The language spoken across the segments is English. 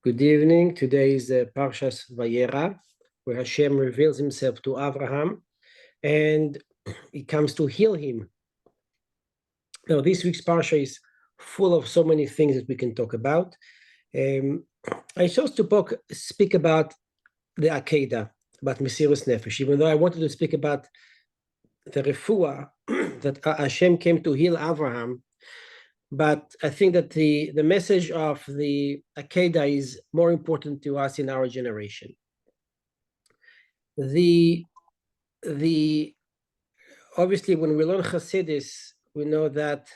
Good evening. Today is Parshas Vayera, where Hashem reveals himself to Abraham and he comes to heal him. Now, this week's Parsha is full of so many things that we can talk about. I chose to speak about the Akeidah, about Mesirus Nefesh, even though I wanted to speak about the refuah that Hashem came to heal Abraham. But I think that the message of the Akeidah is more important to us in our generation. Obviously, when we learn Hasidus, we know that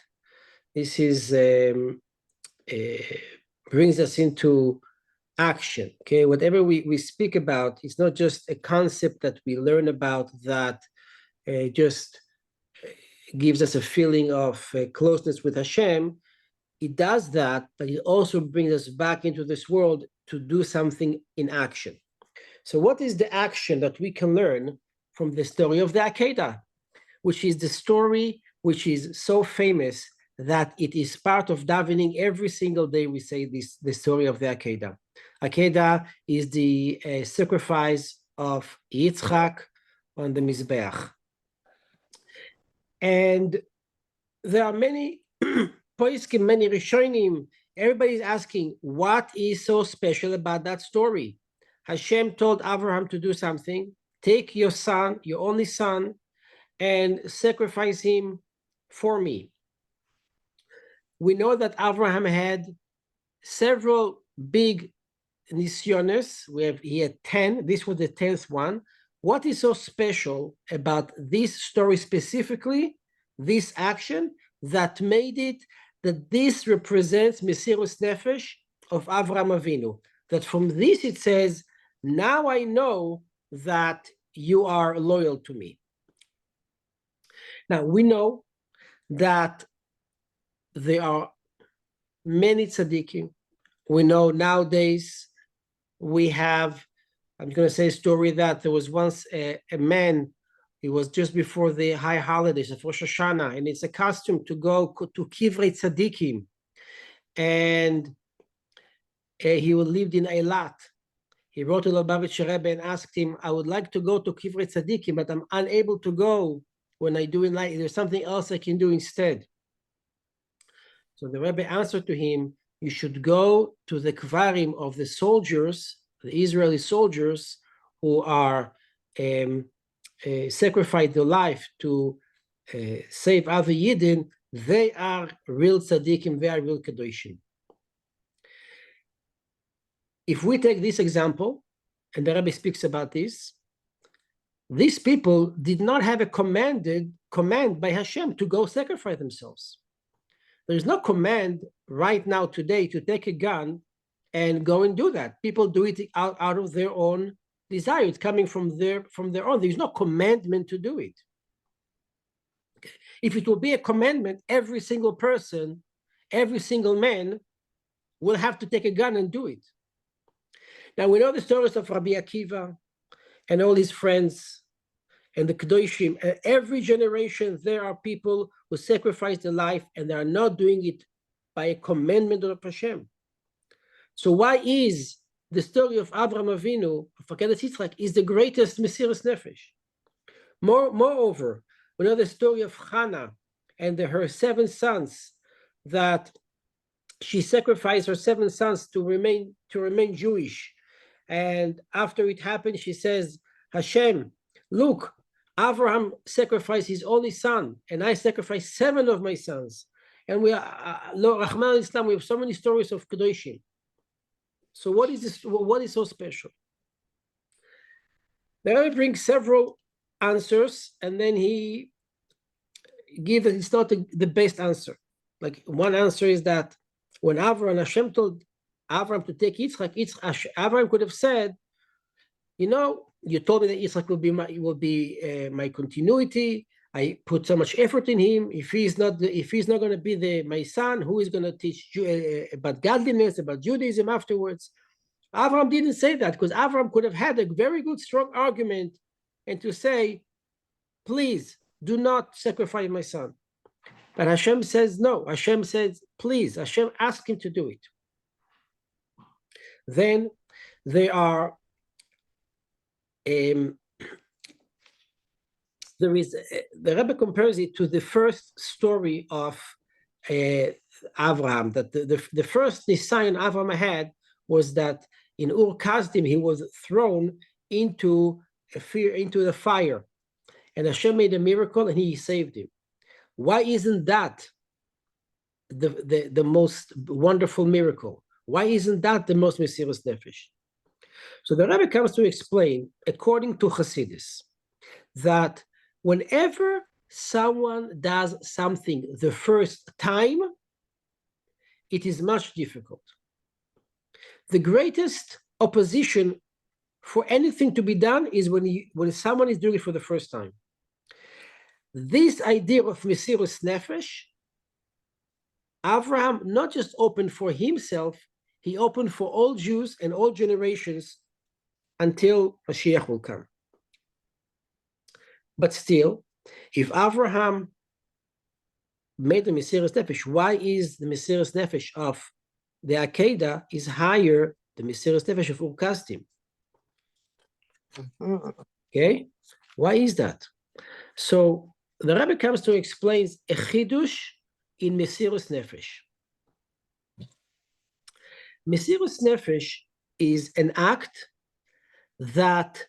this is brings us into action. Okay, whatever we speak about, it's not just a concept that we learn about that just gives us a feeling of closeness with Hashem. It does that, but it also brings us back into this world to do something in action. So what is the action that we can learn from the story of the Akeidah, which is the story which is so famous that it is part of davening every single day? We say the story of the Akeidah. Akeidah is the sacrifice of Yitzchak on the Mizbeach. And there are many poiskim, many Rishonim. Everybody's asking, what is so special about that story? Hashem told Abraham to do something. Take your son, your only son, and sacrifice him for me. We know that Abraham had several big nisyones. He had 10. This was the 10th one. What is so special about this story specifically, this action, that made it that this represents Mesirus Nefesh of Avraham Avinu? That from this it says, now I know that you are loyal to me. Now we know that there are many tzaddikim. We know nowadays we have, I'm going to say a story that there was once a man, it was just before the high holidays of Rosh Hashanah, and it's a custom to go to Kivrei Tzaddikim. And he lived in Eilat. He wrote to Lubavitcher Rebbe and asked him, I would like to go to Kivrei Tzaddikim, but I'm unable to go when I do in light. There's something else I can do instead. So the Rebbe answered to him, you should go to the Kvarim of the soldiers, the Israeli soldiers who are sacrificed their life to save other Yidden. They are real tzaddikim, they are real kedoshim. If we take this example, and the Rebbe speaks about this, these people did not have a command by Hashem to go sacrifice themselves. There is no command right now today to take a gun and go and do that. People do it out of their own desire. It's coming from their own. There's no commandment to do it. Okay. If it will be a commandment, every single person, every single man will have to take a gun and do it. Now we know the stories of Rabbi Akiva and all his friends and the Kedoshim. Every generation there are people who sacrifice their life and they are not doing it by a commandment of Hashem. So why is the story of Avraham Avinu, of Akedah Yitzchak, is the greatest Mesirus Nefesh? Moreover, we know the story of Hannah and her 7 sons, that she sacrificed her 7 sons to remain Jewish. And after it happened, she says, Hashem, look, Avraham sacrificed his only son, and I sacrificed 7 of my sons. And we are, Rahman al-Islam, we have so many stories of Kedoshim. So what is this? What is so special? The Rebbe brings several answers, and then he it's not the best answer. Like one answer is that when Hashem told Avraham to take Yitzchak, Avraham could have said, you told me that Yitzchak will be my continuity. I put so much effort in him. If he's not going to be my son, who is going to teach about godliness, about Judaism afterwards? Avraham didn't say that, because Avraham could have had a very good, strong argument and to say, please do not sacrifice my son. But Hashem says no. Hashem says, please. Hashem asked him to do it. Then there are there is the Rebbe compares it to the first story of Abraham, that the first design Abraham had was that in Ur Kasdim he was thrown into the fire, and Hashem made a miracle and he saved him. Why isn't that the most wonderful miracle? Why isn't that the most Mesiras Nefesh? So the Rebbe comes to explain, according to Hasidus, that whenever someone does something the first time, it is much difficult. The greatest opposition for anything to be done is when someone is doing it for the first time. This idea of Mesiras Nefesh, Abraham not just opened for himself, he opened for all Jews and all generations until Mashiach will come. But still, if Abraham made the Mesiras Nefesh, why is the Mesiras Nefesh of the Akeidah is higher than the Mesiras Nefesh of Ur Kasdim? Okay, why is that? So the Rebbe comes to explain a chidush in Mesiras Nefesh. Mesiras Nefesh is an act that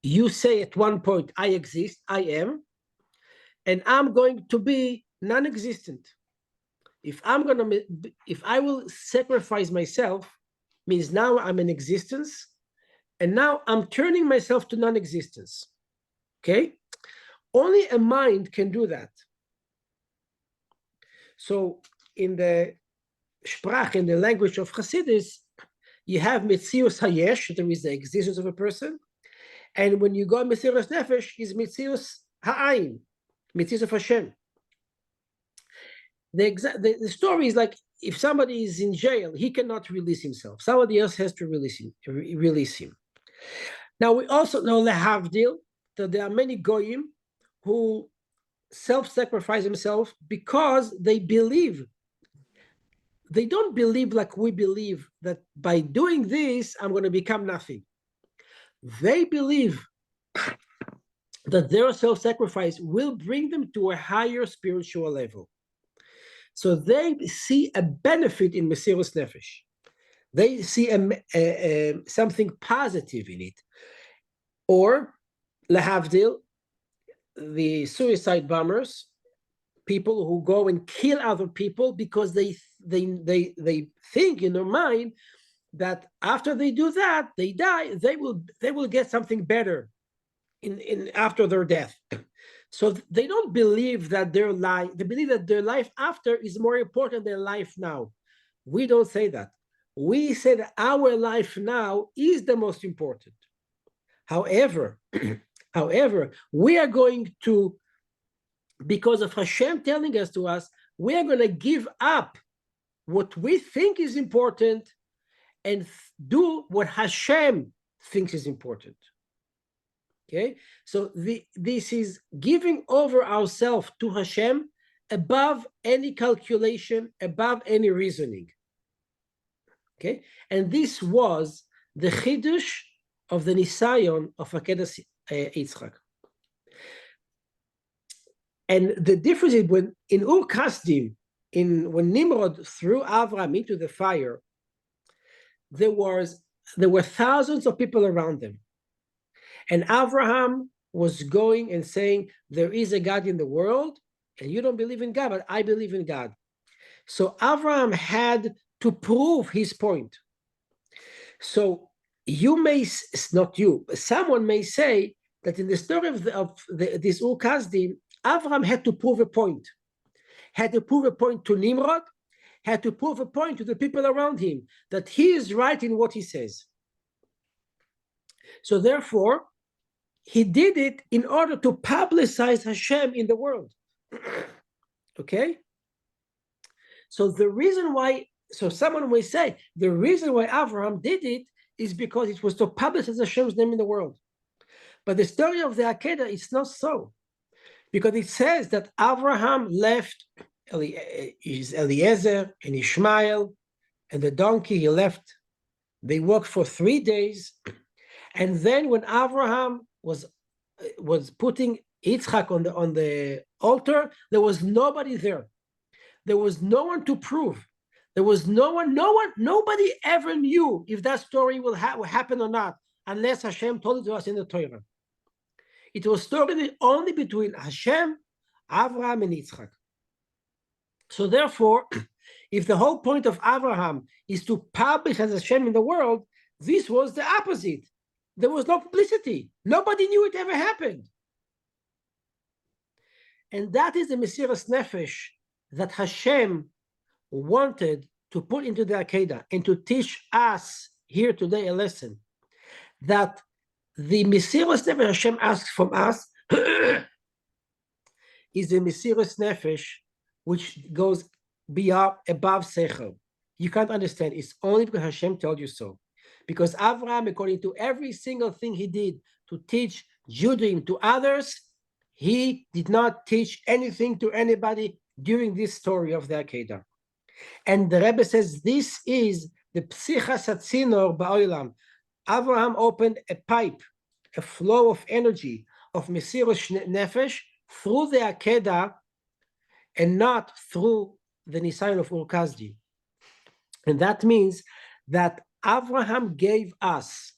you say at one point, I exist, I am, and I'm going to be non-existent. If I will sacrifice myself, means now I'm in existence, and now I'm turning myself to non-existence. Okay? Only a mind can do that. So in the Sprach, in the language of Hasidus, you have Metzius Hayesh, there is the existence of a person, and when you go Mesiras Nefesh, is Metzius Ha'ayin, Metzius of Hashem. The story is like, if somebody is in jail, he cannot release himself. Somebody else has to release him. Now, we also know, lehavdil, that there are many goyim who self-sacrifice themselves because they believe. They don't believe like we believe, that by doing this, I'm going to become nothing. They believe that their self-sacrifice will bring them to a higher spiritual level. So they see a benefit in Mesiras Nefesh. They see something positive in it. Or, lehavdil, the suicide bombers, people who go and kill other people because they think in their mind that after they do that, they die, they will get something better in after their death. So they don't believe that their life, they believe that their life after is more important than life now. We don't say that. We say that our life now is the most important. However, we are going to, because of Hashem telling us to us, we are going to give up what we think is important and do what Hashem thinks is important. Okay, so this is giving over ourselves to Hashem above any calculation, above any reasoning. Okay, and this was the chidush of the Nisayon of Akeidah Yitzchak. And the difference is when in Ur Kasdim, when Nimrod threw Avram into the fire, there were thousands of people around them. And Abraham was going and saying, there is a God in the world, and you don't believe in God, but I believe in God. So Abraham had to prove his point. So someone may say that in the story of this Ur Kasdim, Abraham had to prove a point. Had to prove a point to Nimrod, had to prove a point to the people around him, that he is right in what he says. So therefore, he did it in order to publicize Hashem in the world. Okay? So the reason why, so someone may say, the reason why Abraham did it is because it was to publicize Hashem's name in the world. But the story of the Akeidah is not so. Because it says that Abraham left Eliezer and Ishmael and the donkey, he left They worked for 3 days, and then when Abraham was putting Yitzchak on the altar, there was nobody there. There was no one to prove. There was nobody ever knew if that story will happen or not, unless Hashem told it to us in the Torah. It was story only between Hashem, Abraham, and Yitzchak. So therefore, if the whole point of Abraham is to publish as Hashem in the world, this was the opposite. There was no publicity. Nobody knew it ever happened. And that is the Mesiras Nefesh that Hashem wanted to put into the Akeidah and to teach us here today a lesson. That the Mesiras Nefesh Hashem asks from us is the Mesiras Nefesh which goes above Seichel. You can't understand. It's only because Hashem told you so. Because Avraham, according to every single thing he did to teach Judaism to others, he did not teach anything to anybody during this story of the Akeidah. And the Rebbe says this is the Psichas Hatzinor Ba'olam. Avraham opened a pipe, a flow of energy of Mesiras Nefesh through the Akeidah and not through the Nisayon of Ur Kasdi. And that means that Avraham gave us,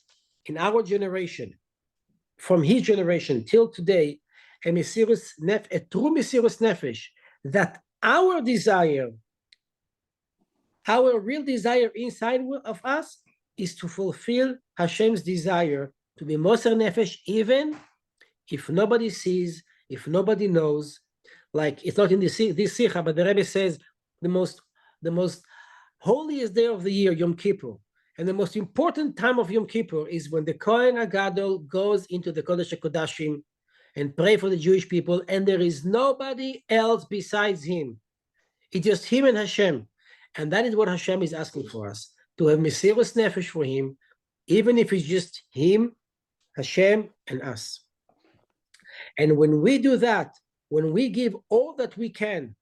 in our generation, from his generation till today, a true Mesiras Nefesh, that our desire, our real desire inside of us is to fulfill Hashem's desire to be Moser Nefesh, even if nobody sees, if nobody knows. Like, it's not in this Sikha, but the Rebbe says the most holiest day of the year, Yom Kippur. And the most important time of Yom Kippur is when the Kohen HaGadol goes into the Kodesh HaKodashim and pray for the Jewish people, and there is nobody else besides him. It's just him and Hashem. And that is what Hashem is asking for us, to have Mesiras Nefesh for him, even if it's just him, Hashem, and us. And when we do that, when we give all that we can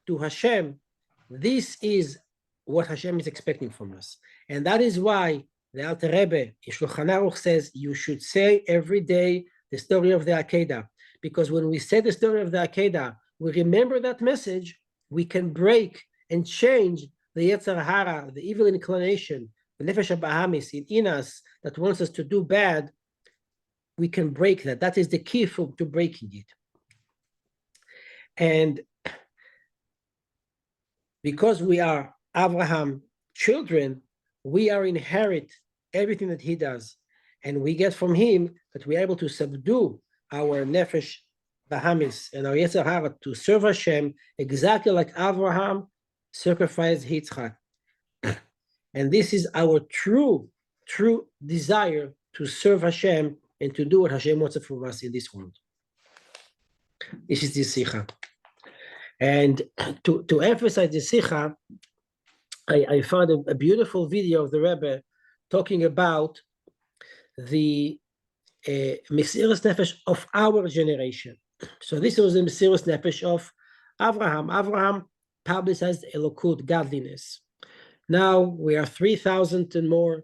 to Hashem, this is what Hashem is expecting from us. And that is why the Alter Rebbe in Shulchan Aruch says you should say every day the story of the Akeidah. Because when we say the story of the Akeidah, we remember that message, we can break and change the Yetzer Hara, the evil inclination, the Nefesh HaBahamis in us that wants us to do bad. We can break that. That is the key to breaking it. And because we are Abraham children, we are inherit everything that he does. And we get from him that we are able to subdue our Nefesh Bahamis and our Yetzer Hara to serve Hashem exactly like Abraham sacrificed Yitzchak. And this is our true desire to serve Hashem and to do what Hashem wants from us in this world. This is the Sikha. And to emphasize the Sikha, I found a beautiful video of the Rebbe talking about the Mesiras Nefesh of our generation. So this was the Mesiras Nefesh of Avraham. Avraham publicized Elokut, godliness. Now we are 3,000 and more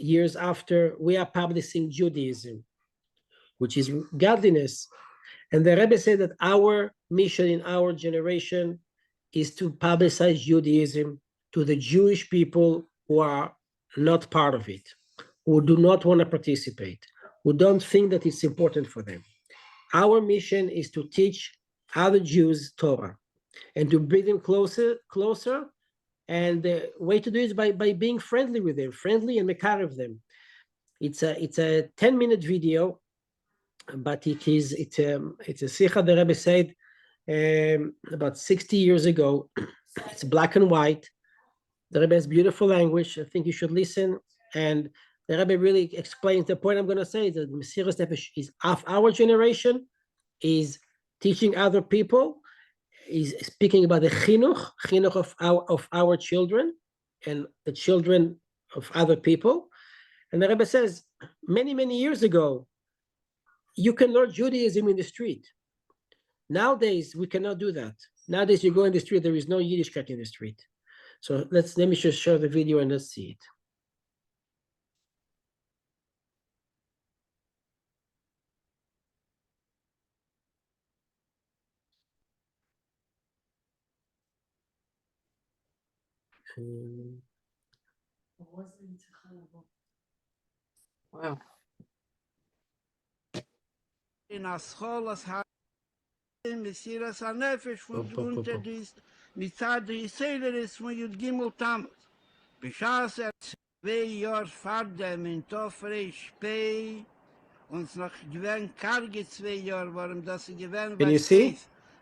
years after, we are publishing Judaism, which is godliness. And the Rebbe said that our mission in our generation is to publicize Judaism to the Jewish people who are not part of it, who do not want to participate, who don't think that it's important for them. Our mission is to teach other Jews Torah and to bring them closer. And the way to do it is by being friendly with them, friendly and mekarev them. It's a 10-minute video, but it's a sikha the Rebbe said about 60 years ago. It's black and white. The Rebbe has beautiful language. I think you should listen. And the Rebbe really explains the point I'm going to say, that Mesiras Nefesh is of our generation, is teaching other people, is speaking about the chinuch of our children and the children of other people. And the Rebbe says, many years ago, you can learn Judaism in the street. Nowadays, we cannot do that. Nowadays, you go in the street, there is no Yiddishkeit in the street. So let me just show the video and let's see it. Wow. In Ascholas Messias a Nefesh von drunter ist, mit Zeit der Iseleris von Jud Gimel Tammuz. Beschaß 2 Jahr Vater in Tofre Spei, uns noch gewähnt karge 2 Jahr, warum das sie gewähnt, Can you weiß see?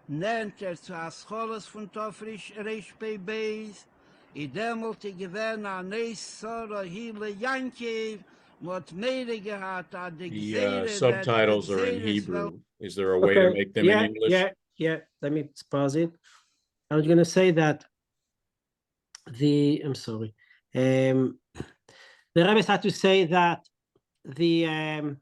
nennt zu Ascholas von Tofre Spei Beis, I demolte gewähnt an Neis Sora Hile Yankiv, what meire gehad ad de The subtitles are in Hebrew. Is there a way to make them in English? Yeah. Let me pause it. I was going to say that I'm sorry. The Rebbes had to say that the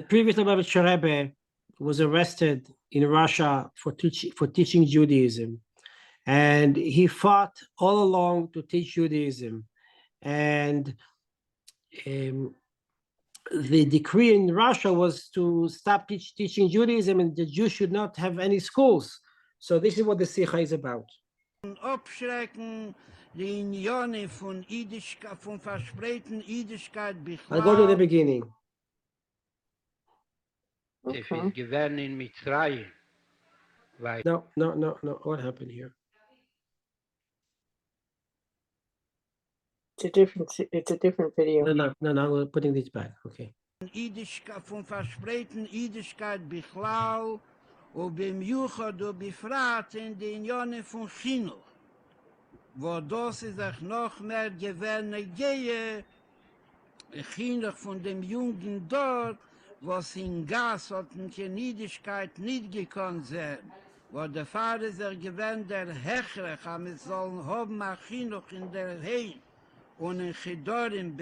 previous Lubavitcher Rebbe was arrested in Russia for teaching Judaism, and he fought all along to teach Judaism, and the decree in Russia was to stop teaching Judaism, and the Jews should not have any schools. So this is what the Sikha is about. Abschrecken, die Unionen von Jüdischkeit, von verspreiten Jüdischkeit I'll go to the beginning. If it's given in Mitzrayim. No. What happened here? It's a different video. No. We're putting this back. Okay. Jüdischkeit, von verspreiten Jüdischkeit Bichlal, und beim Juchad und befragt in die Unionen von Chinuch. Wo das ist auch noch mehr gewähne Gehe, Chinuch von dem Jungen dort, was in Gas hat und in Jüdischkeit nicht gekonnt sein. Wo der Vater ist gewähnt der Hechrech, aber es sollen haben auch Chinuch in der Heim. Und in Chidorim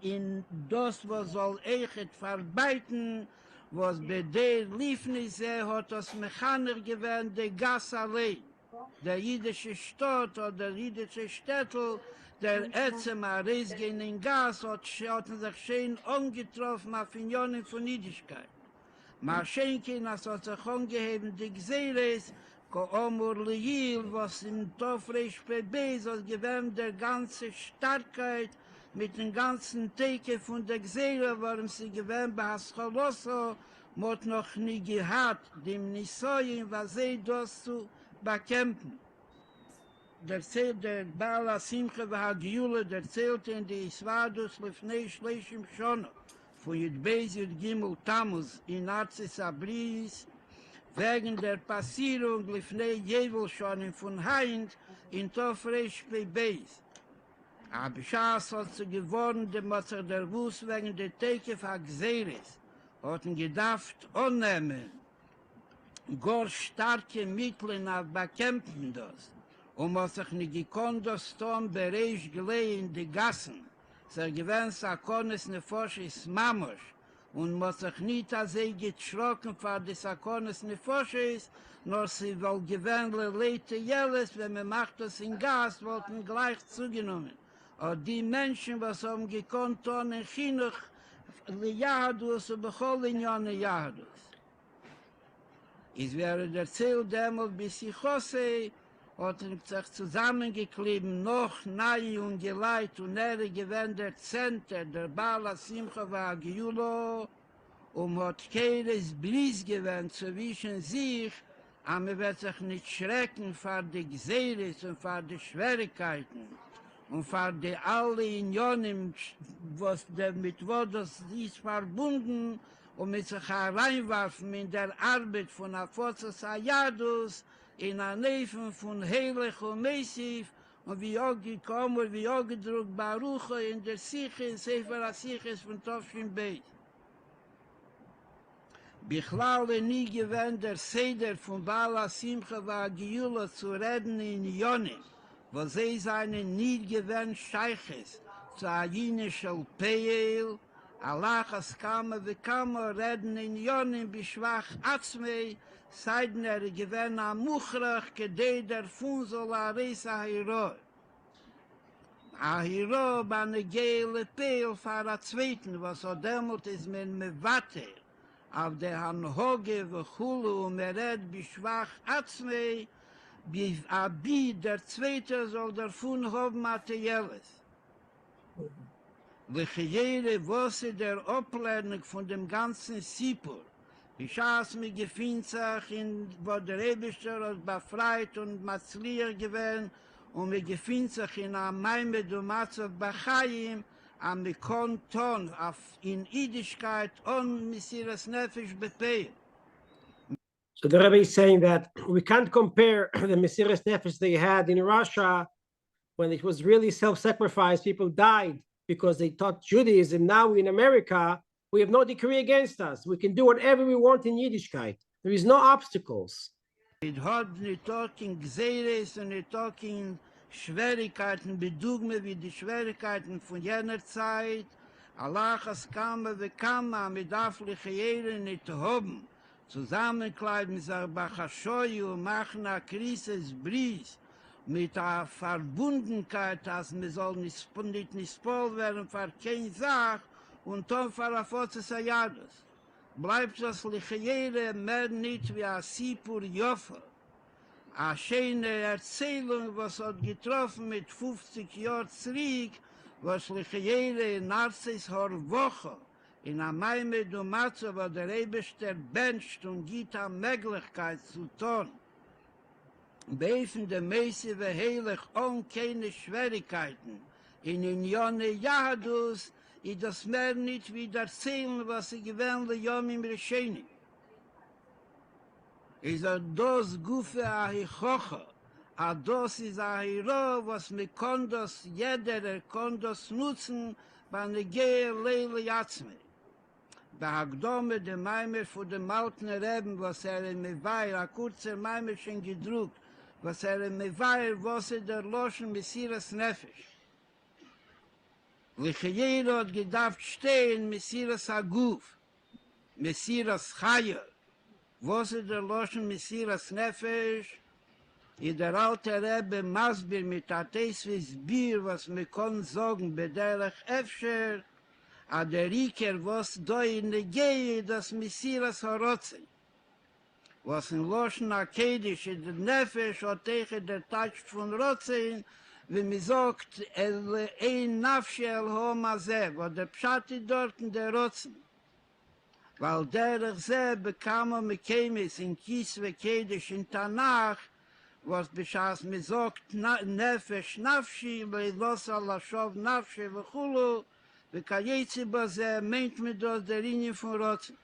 in das, was soll Eichet verbeiten, was bei der Liefnisse hat das Mechaner gewähnt, der Gas allein. Der jüdische Stadt oder der jüdische Städtel, der Ätzema Reisgen in Gas hat sich schön angetroffen auf Unionen von Jüdischkeit. Maschenken hat sich angeheben, die Gseres, ko Omur Liyil, was im Tofreisch Bebeis, was gewähnt der ganze Starkheit mit dem ganzen Teke von der Gsele, warum sie gewähnt bei Haschalosso, mot noch nie gehad, dem Nisoyen, was sie das zu bekämpfen. Der Baal Simche war Giule, der zählte in die Isvadus lefnei Schleichim Shono, von Yudbeis Yud Gimel Tammuz in Arzis Abris, wegen der Passierung lefnei Jevel schon von Heind in Tofreisch Bebeis. Aber Schaas hat sie geworden, dem was der Wus wegen der Teke von Gseres, hat gedacht, annehmen, gar starke Mittel nach bekämpfen das. Und was sich nicht gekonnt, das Tom bereich gelegen in die Gassen, so gewinnt Sakonis Nefesh ist Mamosh, und was sich nicht als geschrocken für die Sakonis Nefesh ist, nur sie wohl gewinnt Leute Jeles, wenn man macht das in Gas, wollten gleich zugenommen. Und die Menschen, was haben gekonnt, in Chinuch, Jahadus und Bechol in Jone Jahadus. Es wäre erzählt damals, bis ich Hose, hat sich zusammengeklebt, noch nahe und geleit, und gewinnt der Zentner, der Baal Simcha war Giulo, und hat keines Bliss gewinnt zwischen sich, aber man wird sich nicht schrecken vor die Gseres und vor die Schwierigkeiten und vor die alle Unionen, mit wo das ist verbunden, und mit sich hereinwerfen in der Arbeit von Afotzes Ayadus, in der Neven von Heilig und Messiv, und wie auch gekommen und wie auch gedruckt Baruch in der Siche, in Sefer HaSiches von Tovshin Beit. Bichlale nie gewähnt der Seder von Baal Simcha war Giula zu reden in Yoni, wo sie seinen nie gewähnt Scheiches zu Ayine Shel Peel, Alachas Kama Vekama reden in Yoni beschwach Atzmei, seiden gewähnt am Muchrach, gedei der Funzol Aris Ahiro. Ahiro bane Geile Peel für a Zweiten, was o demut is men Mevater, auf der Hanhoge Vechulu und Mered beschwach Atzmei, wie Abi, der Zweite soll davon haben Materielles. Lechejere, was der Ablehnung von dem ganzen Sipur, wie schaß mir gefühlt sich, wo der Rebischer uns befreit und Matzlier gewähnt, und mir gefühlt sich in einem Maimed und Matzov Bachayim, am Konton in Idischkeit und Messias Nefesh Bepeh. So the Rebbe is saying that we can't compare the Mesiras Nefesh they had in Russia when it was really self-sacrifice. People died because they taught Judaism. Now in America, we have no decree against us. We can do whatever we want in Yiddishkeit. There is no obstacles. It hat nicht talking Gzeres und nicht talking Schwierigkeiten, bedugme wie die Schwierigkeiten von jener Zeit. Allah has kamme ve kamme mit afliche Jere nicht haben. Zusammenkleiden sich Bachashoy und machen a Krisis Bries mit der Verbundenkeit, dass wir soll nicht spol werden für keine Sache und dann für a Fotzes Ayades. Bleibt das Lichejere mehr nicht wie a Sipur Joffer. A schöne Erzählung, was hat getroffen mit 50 Jahren zurück, was Lichejere in Narcis Horwoche in a Maimed und Matze, wo der Rebester bencht und gibt a Möglichkeit zu tun. Beifen der Messe wie heilig ohne keine Schwierigkeiten. In Unione Jahadus ist das mehr nicht wie erzählen, was sie gewähnt, Jom im Rescheni. Ist das Gufe a Hichoche, a das ist a Hiro, was mir kondos, jeder kondos nutzen, bei ne Gehe Leile Jatzme. Der Hagdome, der Meimer von dem alten Reben, was in Meweir, a kurzer Meimer schon gedruckt, was in Meweir, was der Loschen Messias Nefesh. Lichejero hat gedacht stehen, Messias Aguf, Messias Chaya, was der Loschen Messias Nefesh, in der alte Rebbe Masbir mit Ateisvis Bier, was wir können sagen, bederach Efscher, a der Riker, was da in der Gehe, das Messias Horotzen, was in Loschen Akeidah, in der Nefesh, hat tegen der Tatsch von Rotzen, wie man sagt, ein Nafsche el Homazeh, wo der Pschati dort in der Rotzen. Weil derich sehr bekam mit Kemis in Kiswe Kedisch in Tanach, was beschaß mir sagt, Nefesh Nafshi, bei Los Alashov Nafshi v'chulu, וכייצא בזה meint mir das der Linie von Rotzen.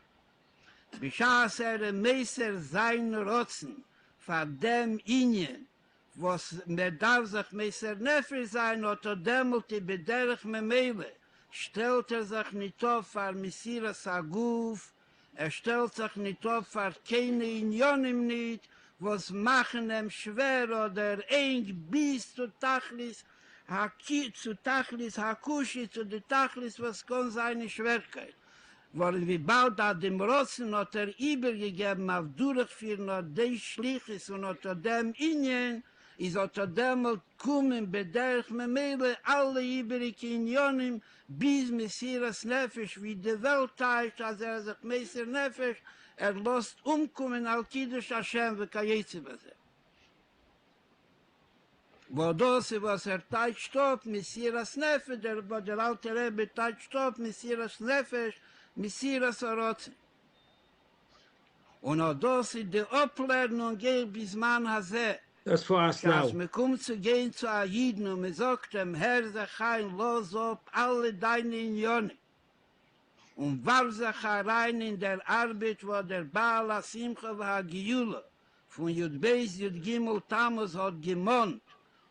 Beschaß Meister sein Rotzen, von dem Ingen, was mir darf sich Meister Nefesh sein, oder dämmelte bederich me Meile, stellt sich nicht auf für Messias Aguf, stellt sich nicht auf für keine Unionen nicht, was machen ihm schwer oder eng bis zu Tachlis, zu Tachlis Hakushi, zu der Tachlis, was kann seine Schwerkeit. Weil wie bald hat dem Rotzen hat übergegeben auf Durchführen und die Schlichis und unter dem Ingen ist unter dem kommen bederich Memele alle übrigen Unionen bis Messias Nefesh, wie die Welt heißt, als sich Meister Nefesh lässt umkommen al Kiddush Hashem וכייצא בזה. Wo das, was teitscht auf, Messias Nefesh, wo der alte Rebbe teitscht auf, Messias Nefesh, Messias Rotzen. Und auch das ist die Ablernung bis man Hazeh. That's for us now. Als man kommt zu gehen zu Aiden und man sagt dem Herr, sich ein los auf alle deine Unionen. Und warf sich herein in der Arbeit, wo der Baal Asimcha war Giyula, von Judbeis Jud Gimel Tammuz hat gemont,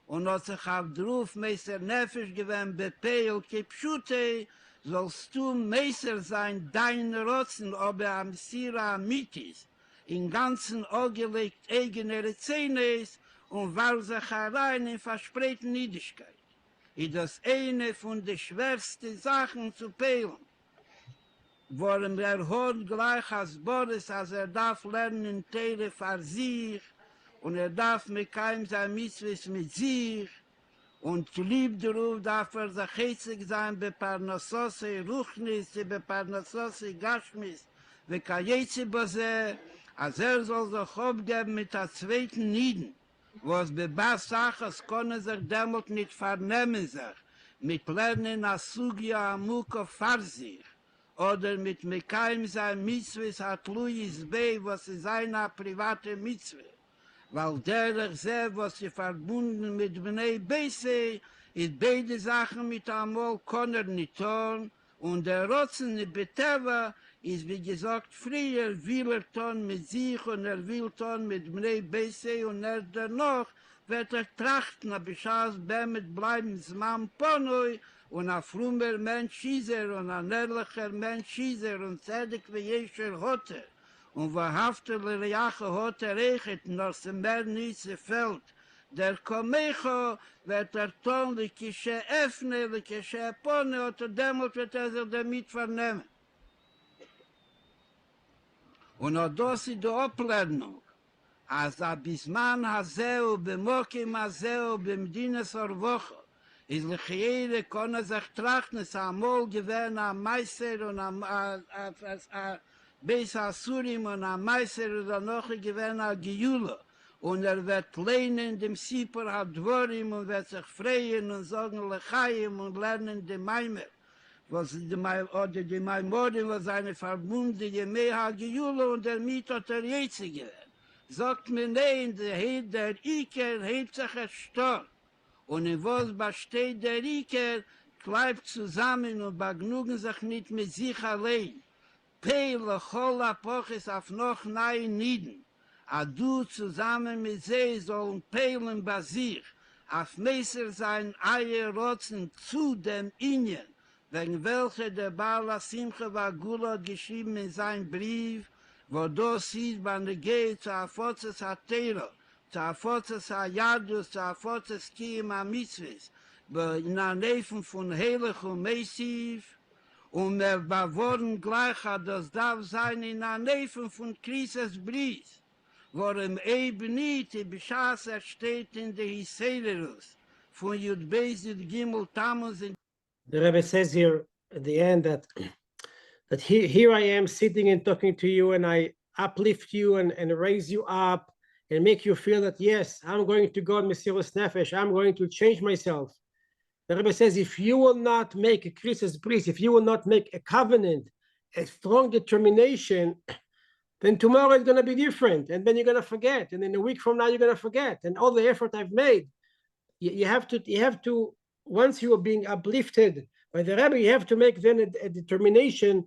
und hat sich auf Druf Meister Nefesh gewähnt, Bepeil Kepschute, sollst du Meister sein, dein Rotzen, ob am Sira Amitis, in ganzen Augelegt eigene Zähne ist, und warf sich herein in verspreiten Niedigkeit. Ist das eine von den schwersten Sachen zu peilen. Worum hört gleich als Boris, als darf lernen in Teile für sich, und darf mit keinem sein Mitzvahs mit sich, und lieb darauf darf sich hetzig sein, bei Parnassose Ruchnis, bei Parnassose Gashmis, וכייצא בזה, אז soll sich abgeben mit der zweiten Nieden, was bei Basachas können sich demut nicht vernehmen sich, mit Lernen Asugya Amuko Farsich, oder mit Mekaim sein Mitzvahs hat Luis Bey, was ist eine private Mitzvah. Weil der sehr, was sie verbunden mit Bnei Beise, ist beide Sachen mit Amol Konner nicht tun, und der Rotzen Beteva ist, wie gesagt, früher will tun mit sich und will tun mit Bnei Beise und dennoch wird trachten, aber Schaß Bemet bleiben Zman Ponoi und ein frummer Mensch ist und ein ehrlicher Mensch ist und Zedek wie Jescher Hotter. Und wahrhaftig Lejache hat rechet, noch se mehr nicht se fällt. Der Komecho wird tun, likische Öffne, likische Pone, und demut wird sich damit vernehmen. Und auch das ist die Oplernung. Als Bisman Haseo, Bemokim Haseo, Bemdines Orwocho, ist Lechiere, kann sich trachten, es amol gewähren am Meister und am Beis Asurim und am Meister und noch gewähren am Gejula. Und wird lehnen dem Sipur Hadvorim und wird sich freien und sagen Lechayim und lernen dem Maimer. Was die Maimorim, was eine verbundene Jemeha Gejula und der Miet hat Jetze gewähren. Sagt mir nein, der Iker hebt sich erstorben. Und in was besteht der Iker, bleibt zusammen und begnugen sich nicht mit sich allein. Peile, Chola, Poches auf noch nein Nieden. A du zusammen mit sie sollen peilen bei sich, auf Messer sein Eier rotzen zu dem Ingen, wegen welcher der Baal Simcha war Gula geschrieben in seinem Brief, wo das sieht, wenn er geht zu Afozes Hatero, zu Afozes Hayadus, zu Afozes Kiyim HaMitzvahs, in der Nähe von Heilig und Messiv, und bewohren gleich hat das darf sein in der Nähe von Krises Bries, worum eben nicht die Beschaß steht in der Hiselerus, von Yud Beis Yud Gimel Tammuz. The Rebbe says here at the end that here I am sitting and talking to you, and I uplift you and raise you up and make you feel that, yes, I'm going to go Mesiras Nefesh, I'm going to change myself. The Rebbe says, if you will not make a krisis bris, if you will not make a covenant, a strong determination, then tomorrow is going to be different, and then you're going to forget, and then a week from now you're going to forget, and all the effort I've made. You have to, once you are being uplifted by the Rebbe, you have to make then a determination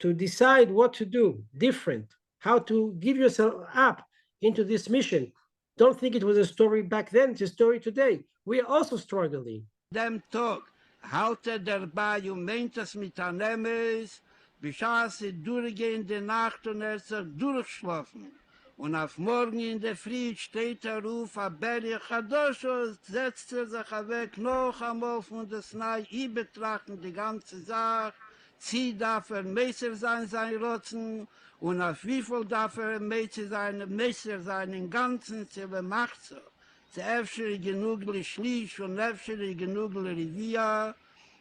to decide what to do different, how to give yourself up into this mission. Don't think it was a story back then, it's a story today. We are also struggling. Dem Tag halte dabei meint es mit Anemes, beschaß durchgehende Nacht und sich durchschlafen. Und auf morgen in der Früh steht Ruf, a Berge Chadoshos, setzt sich weg noch einmal von der Snai, betrachten die ganze Sache, darf Messer sein Rotzen, und auf wie viel darf Messer sein im Ganzen, macht so. Öfter genug Schlisch und öfter genug Rivia,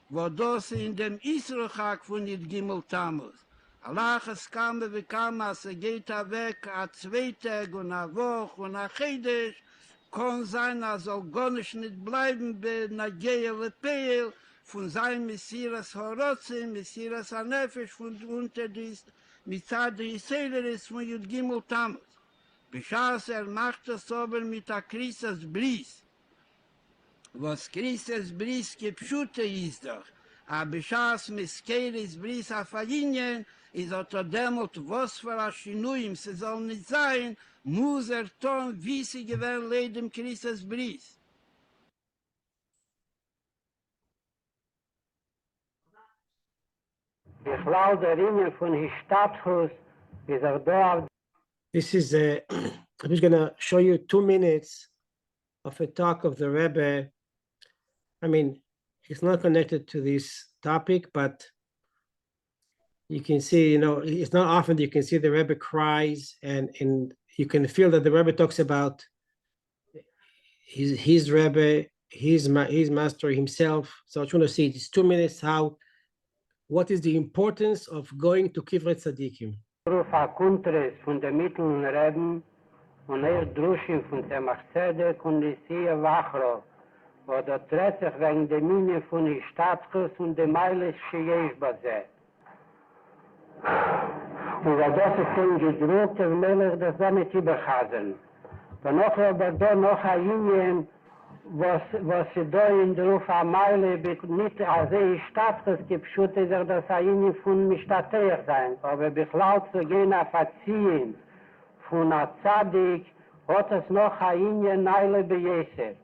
wo das in dem Israchak von Yud Gimel Tammuz. Allah es kam wie kam, als geht weg, a 2 Tage und a Woche und a Chedesh, kann sein, soll gar nicht bleiben, bei Nagea Lepeil, von seinem Messias Horotze, Messias Nefesh, von unter dies, mit Zadi Seileris von Yud Gimel Tammuz. Beschaß macht es aber mit der Krisis Bris. Was Krisis Bris gepschute ist doch. Aber Beschaß mit Skeris Bris auf Alinien ist auch demut, was für ein Schinuim, sie soll nicht sein, muss tun, wie sie gewähren Leben Krisis Bris. Ich glaube, der Linie von Histatchus ist da. This is I'm just going to show you 2 minutes of a talk of the Rebbe. I mean, it's not connected to this topic, but you can see, it's not often that you can see the Rebbe cries, and you can feel that the Rebbe talks about his Rebbe, his master himself. So I just want to see these 2 minutes what is the importance of going to Kivret Tzadikim. Ruf a Kuntres von der Mitteln Reben, und Drushim von Tzemach Tzedek und Nisiya Wachro, wo der tritt sich wegen der Minie von Istatkus und der Meiles Sheyesh Bazeh. Und das ist ihm gedruckt, der Melech das damit überhasen. Dann noch aber da noch ein Linien, was sie da in der Ruf am Meile nicht als Istatkus gepschut, ist das ein Linien von Mishtateich sein, aber beklaut zu gehen auf Erziehen von der Tzadik, hat es noch ein Linien Neile bejeset.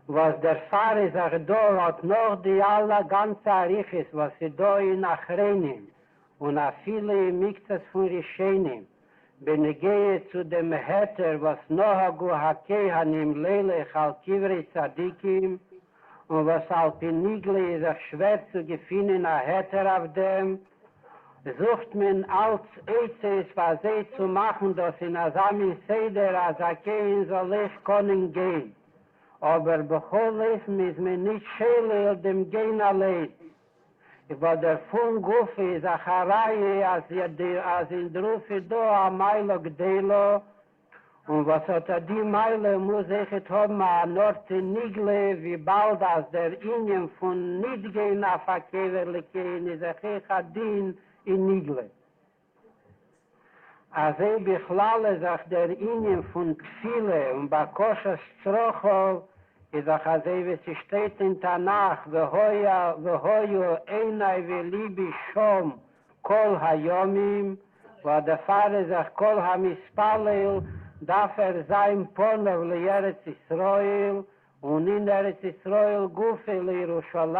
Was der Pfarrer sagt, da hat noch die alle ganze Arichis, was sie da in Achrenim und auch viele Mikzas von Rishenim, wenn ich gehe zu dem Heter, was Nohagu Akeidah im Leilech al Kivri Tzadikim und was Alpinigli ist auch schwer zu gefunden, ein Heter auf dem, sucht man als Ezes, was sie zu machen, dass in Asami Seder, als Akein soll ich können gehen. Aber bechol Leben ist mir nicht schäle dem Gehen allein. Über der Funguf ist Acharei, als in Drufi do am Meilo Gdelo, und was hat die Meile muss ich haben, an Ort in Nigle, wie bald als der Ingen von Nidgehen auf Akeverlikeen ist Adin in Nigle. Als Bichlale sagt der Ingen von Tfile und Bakoshas Strochol, ist auch als wie sie steht in Tanach, Vehoyo Einai Velibi Shom Kol Hayomim, wo der Pfarrer sagt, Kol Hamispalel, darf sein Ponov le Eretz Israel und in Eretz Israel Gufe le Yerushalayim,